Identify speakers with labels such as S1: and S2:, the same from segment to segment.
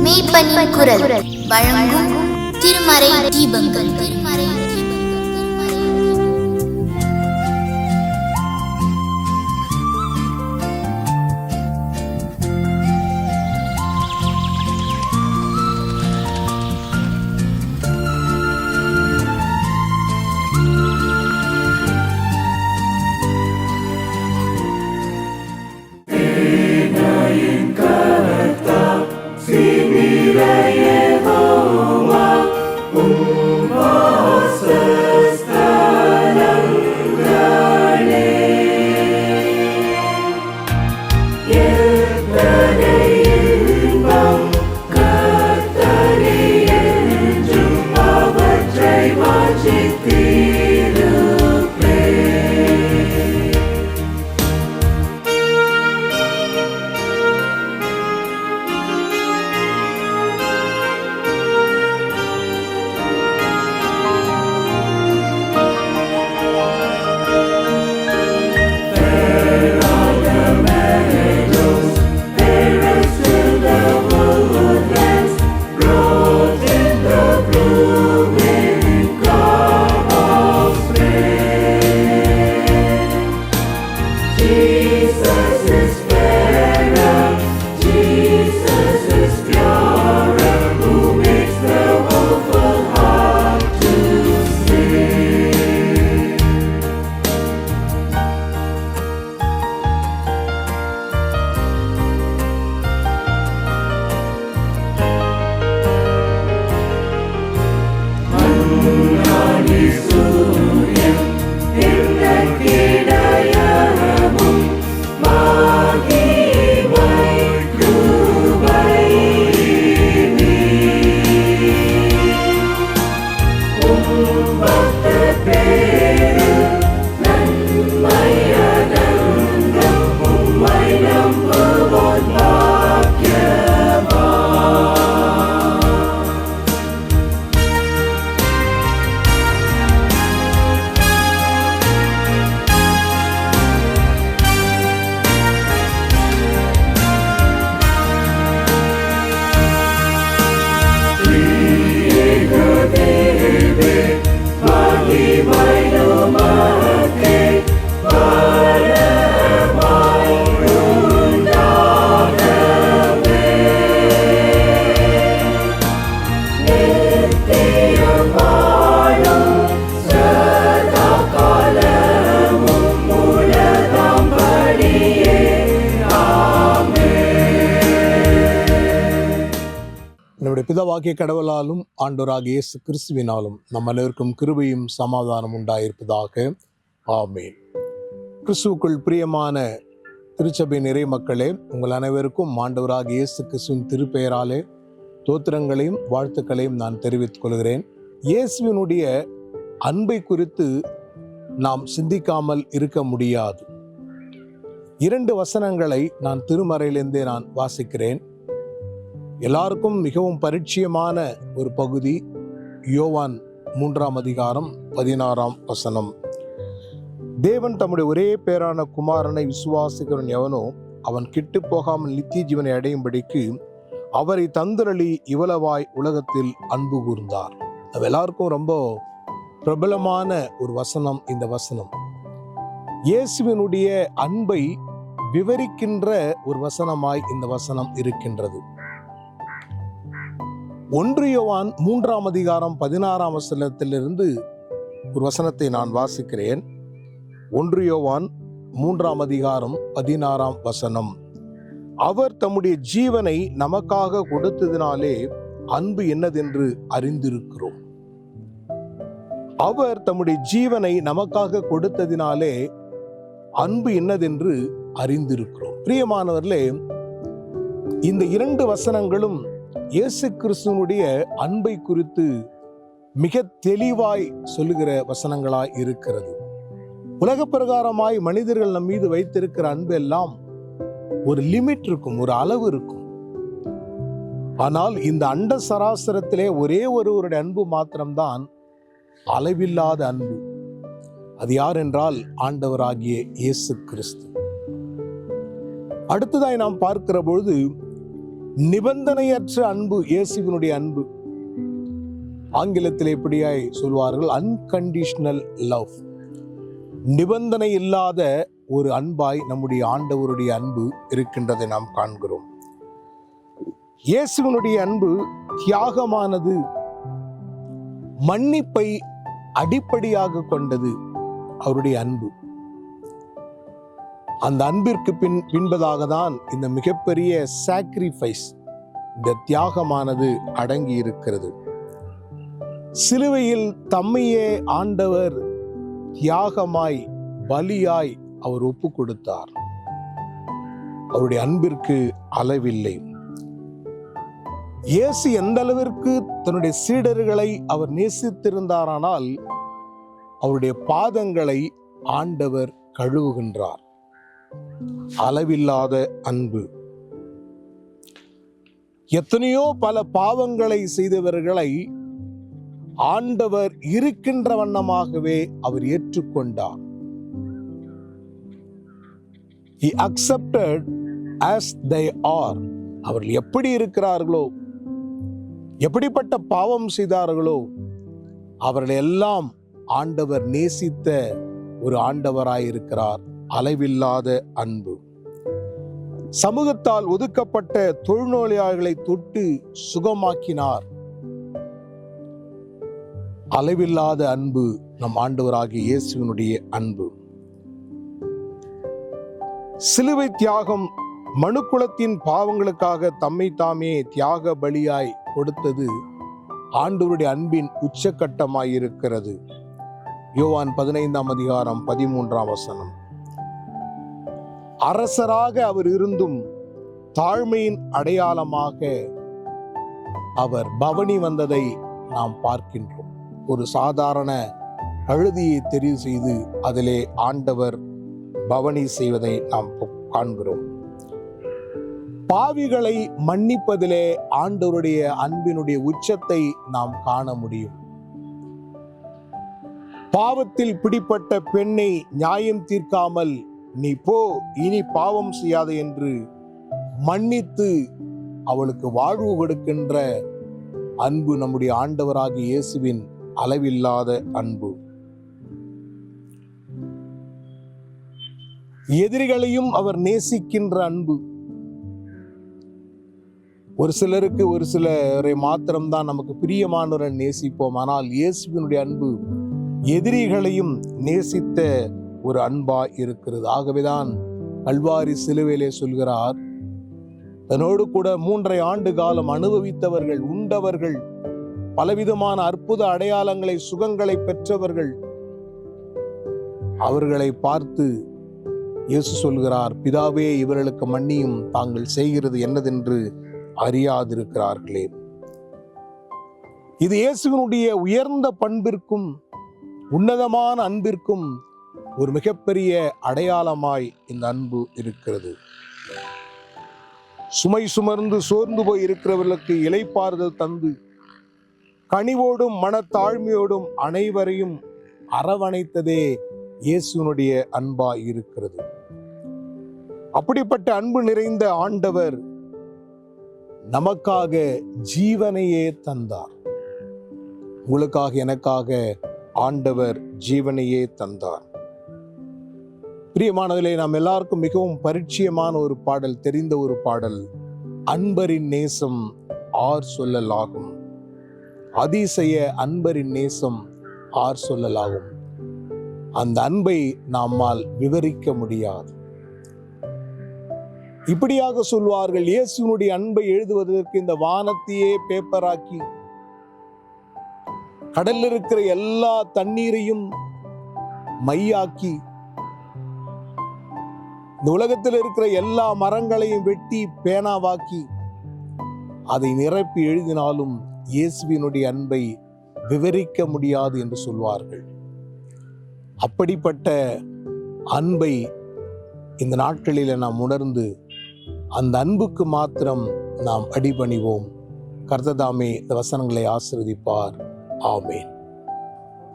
S1: மெய்ப்பனின் குரல் வழங்கும் திருமறை தீபங்கள்.
S2: நம்முடைய பிதாவாகிய கடவுளாலும் ஆண்டவராகிய இயேசு கிறிஸ்துவினாலும் நம் அனைவருக்கும் கிருபையும் சமாதானம் உண்டாயிருப்பதாக. ஆமென். கிறிஸ்துவுக்குள் பிரியமான திருச்சபை நிறை மக்களே, உங்கள் அனைவருக்கும் ஆண்டவராகிய இயேசு கிறிஸ்துவின் திருப்பெயராலே தோத்திரங்களையும் வாழ்த்துக்களையும் நான் தெரிவித்துக் கொள்கிறேன். இயேசுவினுடைய அன்பை குறித்து நாம் சிந்திக்காமல் இருக்க முடியாது. 2 வசனங்களை நான் திருமறையிலிருந்தே நான் வாசிக்கிறேன். எல்லாருக்கும் மிகவும் பரிச்சயமான ஒரு பகுதி, யோவான் 3ஆம் அதிகாரம் 16ஆம் வசனம். தேவன் தம்முடைய ஒரே பேரான குமாரனை விசுவாசிக்கிறவன் எவனோ அவன் கிட்டு போகாமல் நித்திய ஜீவனை அடையும்படிக்கு அவரை தந்தரளி இவ்வளவாய் உலகத்தில் அன்பு கூர்ந்தார். அது எல்லாருக்கும் ரொம்ப பிரபலமான ஒரு வசனம். இந்த வசனம் இயேசுவினுடைய அன்பை விவரிக்கின்ற ஒரு வசனமாய் இந்த வசனம் இருக்கின்றது. 1 யோவான் 3ஆம் அதிகாரம் 16ஆம் வசனத்திலிருந்து ஒரு வசனத்தை நான் வாசிக்கிறேன். 1 யோவான் 3ஆம் அதிகாரம் 16ஆம் வசனம். அவர் தம்முடைய ஜீவனை நமக்காக கொடுத்ததினாலே அன்பு என்னதென்று அறிந்திருக்கிறோம். அவர் தம்முடைய ஜீவனை நமக்காக கொடுத்ததினாலே அன்பு என்னதென்று அறிந்திருக்கிறோம். பிரியமானவர்களே, இந்த 2 வசனங்களும் இயேசு கிறிஸ்துவனுடைய அன்பை குறித்து மிக தெளிவாய் சொல்லுகிற வசனங்களாய் இருக்கிறது. உலக பிரகாரமாய் மனிதர்கள் நம் மீது வைத்திருக்கிற அன்பு எல்லாம் ஒரு லிமிட் இருக்கும், ஒரு அளவு இருக்கும். ஆனால் இந்த அண்ட சராசரத்திலே ஒரே ஒருவருடைய அன்பு மாத்திரம்தான் அளவில்லாத அன்பு. அது யார் என்றால் ஆண்டவராகிய இயேசு கிறிஸ்து. அடுத்ததாய் நாம் பார்க்கிற பொழுது நிபந்தனையற்ற அன்பு, இயேசுவினுடைய அன்பு. ஆங்கிலத்தில் எப்படியாய் சொல்வார்கள், அன்கண்டிஷனல் லவ். நிபந்தனை இல்லாத ஒரு அன்பாய் நம்முடைய ஆண்டவருடைய அன்பு இருக்கின்றதை நாம் காண்கிறோம். இயேசுவினுடைய அன்பு தியாகமானது, மன்னிப்பை அடிப்படையாக கொண்டது அவருடைய அன்பு. அந்த அன்பிற்கு பின்பதாக தான் இந்த மிகப்பெரிய சாக்ரிஃபைஸ், இந்த தியாகமானது அடங்கி இருக்கிறது. சிலுவையில் தம்மையே ஆண்டவர் தியாகமாய், பலியாய் அவர் ஒப்பு கொடுத்தார். அவருடைய அன்பிற்கு அளவில்லை. இயேசு எந்த அளவிற்கு தன்னுடைய சீடர்களை அவர் நேசித்திருந்தாரானால் அவருடைய பாதங்களை ஆண்டவர் கழுவுகின்றார். அளவில்லாத அன்பு. எத்தனையோ பல பாவங்களை செய்தவர்களை ஆண்டவர் இருக்கின்ற வண்ணமாகவே அவர் ஏற்றுக்கொண்டார். He accepted as they are. அவர்கள் எப்படி இருக்கிறார்களோ, எப்படிப்பட்ட பாவம் செய்தார்களோ, அவர்கள் எல்லாம் ஆண்டவர் நேசித்த ஒரு ஆண்டவராயிருக்கிறார். அளவில்லாத அன்பு. சமூகத்தால் ஒதுக்கப்பட்ட தொழுநோயாளிகளை தொட்டு சுகமாக்கினார். அளவில்லாத அன்பு நம் ஆண்டவராகிய இயேசுவினுடைய அன்பு. சிலுவை தியாகம், மனுக்குலத்தின் பாவங்களுக்காக தம்மை தாமே தியாக பலியாய் கொடுத்தது ஆண்டவருடைய அன்பின் உச்சக்கட்டமாயிருக்கிறது. யோவான் 15:13 அரசராக அவர் இருந்தும் தாழ்மையின் அடையாளமாக அவர் பவனி வந்ததை நாம் பார்க்கின்றோம். ஒரு சாதாரண கழுதியை தெரிவு செய்து அதிலே ஆண்டவர் பவனி செய்வதை நாம் காண்கிறோம். பாவிகளை மன்னிப்பதிலே ஆண்டவருடைய அன்பினுடைய உச்சத்தை நாம் காண முடியும். பாவத்தில் பிடிப்பட்ட பெண்ணை நியாயம் தீர்க்காமல் நீ போ, இனி பாவம் செய்யாதே என்று மன்னித்து அவளுக்கு வாழ்வு கொடுக்கின்ற அன்பு நம்முடைய ஆண்டவராகிய இயேசுவின் அளவில்லாத அன்பு. எதிரிகளையும் அவர் நேசிக்கின்ற அன்பு. ஒரு சிலருக்கு, ஒரு சிலரை மாத்திரம்தான் நமக்கு பிரியமானவரை நேசிப்போம். ஆனால் இயேசுவினுடைய அன்பு எதிரிகளையும் நேசித்த ஒரு அன்பா இருக்கிறது. ஆகவேதான் கல்வாரி சிலுவையிலே சொல்கிறார், தன்னோடு கூட 3.5 ஆண்டு காலம் அனுபவித்தவர்கள், உண்டவர்கள், பலவிதமான அற்புத அடையாளங்களை, சுகங்களை பெற்றவர்கள், அவர்களை பார்த்து இயேசு சொல்கிறார், பிதாவே இவர்களுக்கு மன்னியும், தாங்கள் செய்கிறது என்னதென்று அறியாதிருக்கிறார்களே. இது இயேசுவினுடைய உயர்ந்த பண்பிற்கும் உன்னதமான அன்பிற்கும் ஒரு மிகப்பெரிய அடையாளமாய் இந்த அன்பு இருக்கிறது. சுமை சுமர்ந்து சோர்ந்து போய் இருக்கிறவர்களுக்கு இளைப்பாறுதல் தந்து கனிவோடும் மனத்தாழ்மையோடும் அனைவரையும் அரவணைத்ததே இயேசுவினுடைய அன்பாய் இருக்கிறது. அப்படிப்பட்ட அன்பு நிறைந்த ஆண்டவர் நமக்காக ஜீவனையே தந்தார். உங்களுக்காக, எனக்காக ஆண்டவர் ஜீவனையே தந்தார். பிரியமானதிலே நாம் எல்லாருக்கும் மிகவும் பரிச்சயமான ஒரு பாடல், தெரிந்த ஒரு பாடல், அன்பரின் நேசம் ஆர் சொல்லலாகும், அதிசய அன்பரின் நேசம் ஆர் சொல்லலாகும். அந்த அன்பை நம்மால் விவரிக்க முடியாது. இப்படியாக சொல்வார்கள், இயேசுவினுடைய அன்பை எழுதுவதற்கு இந்த வானத்தையே பேப்பராக்கி, கடலில் இருக்கிற எல்லா தண்ணீரையும் மையாக்கி, இந்த உலகத்தில் இருக்கிற எல்லா மரங்களையும் வெட்டி பேனாவாக்கி அதை நிரப்பி எழுதினாலும் இயேசுவினுடைய அன்பை விவரிக்க முடியாது என்று சொல்வார்கள். அப்படிப்பட்ட அன்பை இந்த நாட்களில் நாம் உணர்ந்து அந்த அன்புக்கு மாத்திரம் நாம் அடிபணிவோம். கர்த்ததாமே இந்த வசனங்களை ஆசீர்வதிப்பார். ஆமென்.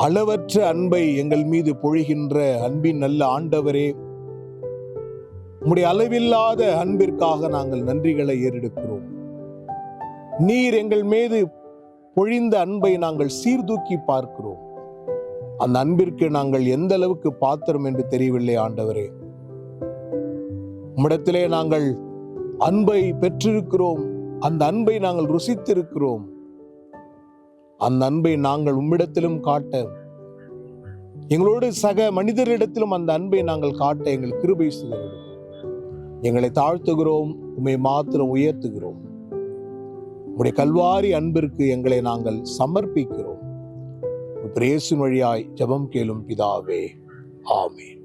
S2: அளவற்ற அன்பை எங்கள் மீது பொழிகின்ற அன்பின் நல்ல ஆண்டவரே, உம்முடைய அளவில்லாத அன்பிற்காக நாங்கள் நன்றிகளை ஏறெடுக்கிறோம். நீர் எங்கள் மீது பொழிந்த அன்பை நாங்கள் சீர்தூக்கி பார்க்கிறோம். அந்த அன்பிற்கு நாங்கள் எந்த அளவுக்கு பாத்திரம் என்று தெரியவில்லை ஆண்டவரே. உம்மிடத்திலே நாங்கள் அன்பை பெற்றிருக்கிறோம். அந்த அன்பை நாங்கள் ருசித்திருக்கிறோம். அந்த அன்பை நாங்கள் உம்மிடத்திலும் காட்ட, எங்களோடு சக மனிதரிடத்திலும் அந்த அன்பை நாங்கள் காட்ட எங்கள் கிருபை செய்கிறோம். எங்களை தாழ்த்துகிறோம், உம்மை மாத்திரம் உயர்த்துகிறோம். உம்முடைய கல்வாரி அன்பிற்கு எங்களை நாங்கள் சமர்ப்பிக்கிறோம். இயேசுவின் வழியாய் ஜெபம் கேளும் பிதாவே, ஆமென்.